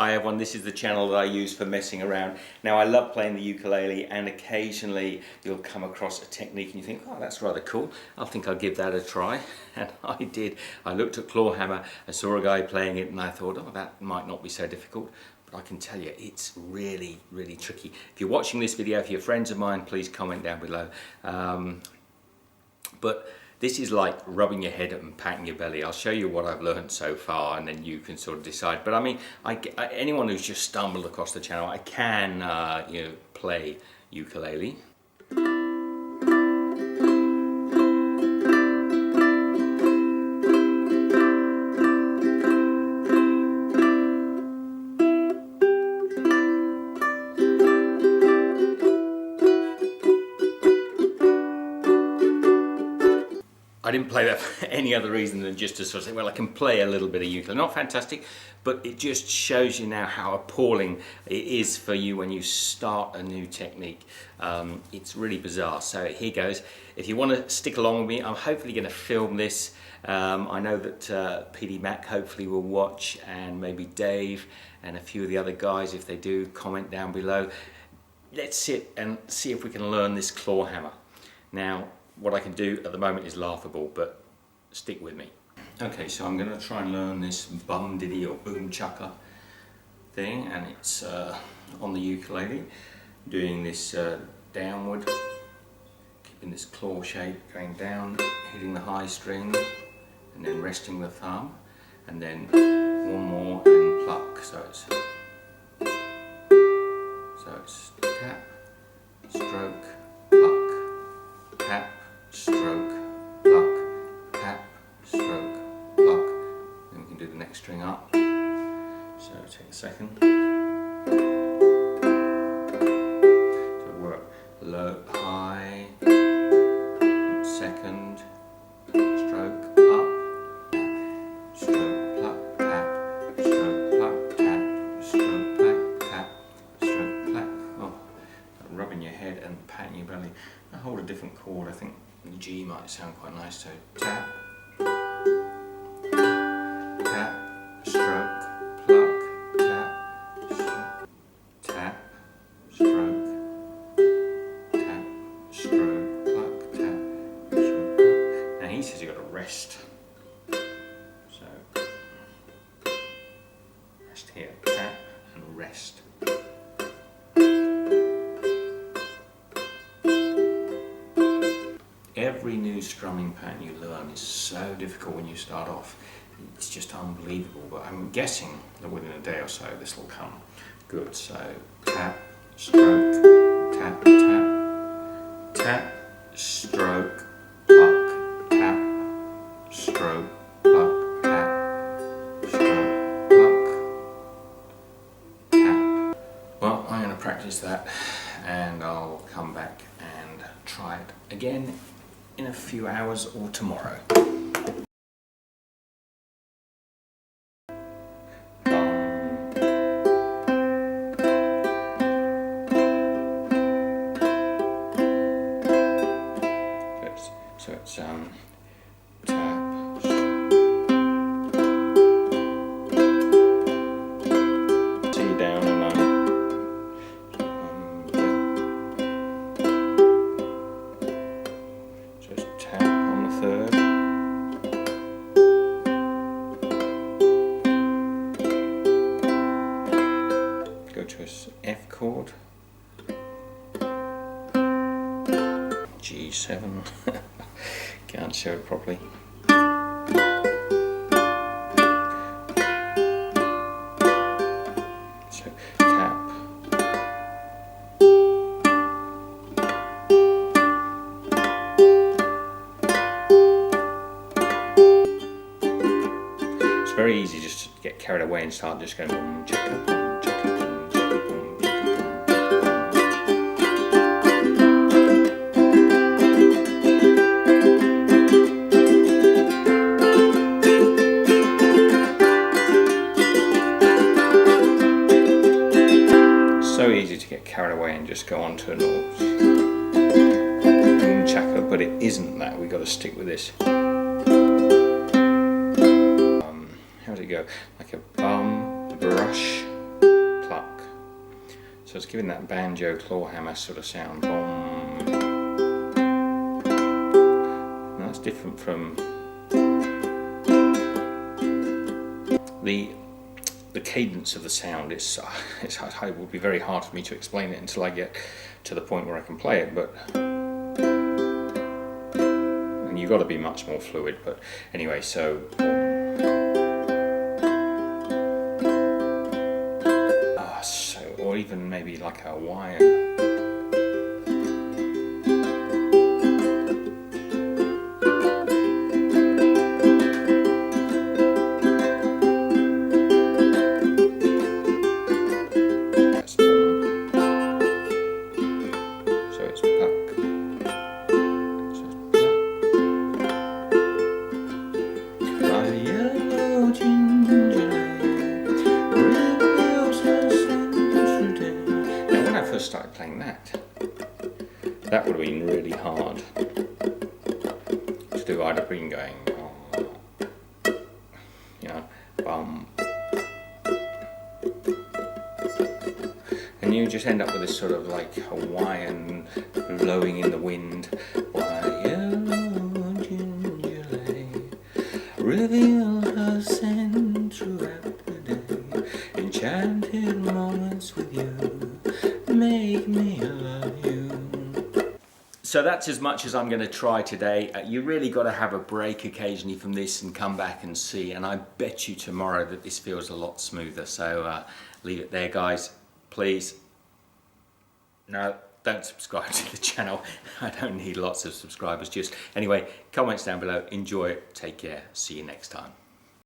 Hi everyone, this is the channel that I use for messing around. Now I love playing the ukulele, and occasionally you'll come across a technique and you think, oh, that's rather cool, I think I'll give that a try. And I did. I looked at Clawhammer, I saw a guy playing it and I thought, oh, that might not be so difficult. But I can tell you, it's really, really tricky. If you're watching this video, if you're friends of mine, please comment down below. But this is like rubbing your head and patting your belly. I'll show you what I've learned so far and then you can sort of decide. But I mean, anyone who's just stumbled across the channel, I can play ukulele. I didn't play that for any other reason than just to sort of say, well, I can play a little bit of ukulele. Not fantastic, but it just shows you now how appalling it is for you when you start a new technique. It's really bizarre. So here goes. If you want to stick along with me, I'm hopefully going to film this. I know that PD Mac hopefully will watch, and maybe Dave and a few of the other guys. If they do, comment down below. Let's sit and see if we can learn this Clawhammer. Now, what I can do at the moment is laughable, but stick with me. Okay, so I'm going to try and learn this bum diddy or boom chaka thing, and it's on the ukulele, doing this downward, keeping this claw shape, going down, hitting the high string, and then resting the thumb, and then one more and pluck. So it's tap, stroke, pluck, tap, stroke, pluck, tap, stroke, pluck. Then we can do the next string up. So take a second. So work low, high, second, stroke, up, tap, stroke, pluck, tap, stroke, pluck, tap, stroke, pluck, tap, stroke, pluck. Oh, rubbing your head and patting your belly. I hold a different chord, I think. The G might sound quite nice, so tap, tap, stroke, pluck, tap, stroke, tap, stroke, pluck, tap, stroke, pluck. Now he says you've got to rest. So, rest here, tap and rest. Every new strumming pattern you learn is so difficult when you start off. It's just unbelievable, but I'm guessing that within a day or so this will come good. So tap, stroke, tap, tap, tap, stroke, pluck, tap, stroke, pluck, tap, stroke, pluck, tap. Well, I'm going to practice that and I'll come back and try it again in a few hours or tomorrow. So it's tap, C down and tap on the third, go to an F chord, G7, can't show it properly. So tap, it's very easy just to get carried away and start just going boom, chicka, boom, chicka, boom, chicka, boom, chicka, boom. So easy to get carried away and just go on to an old boom chaka, but it isn't that. We've got to stick with this. How does it go? Like a bum, brush, So it's giving that banjo clawhammer sort of sound. Boom. And that's different from the cadence of the sound. It would be very hard for me to explain it until I get to the point where I can play it, but and you've got to be much more fluid. But anyway, so or even maybe like a wire. Started playing that would have been really hard to do. I'd have been going, you know, and you just end up with this sort of like Hawaiian blowing in the wind. Why yellow ginger lady reveal her scent throughout the day, enchanted moments with you make me love you. So that's as much as I'm going to try today. You really got to have a break occasionally from this and come back and see, and I bet you tomorrow that this feels a lot smoother. So leave it there, guys, please. No, don't subscribe to the channel. I don't need lots of subscribers. Just anyway, comments down below. Enjoy it. Take care. See you next time.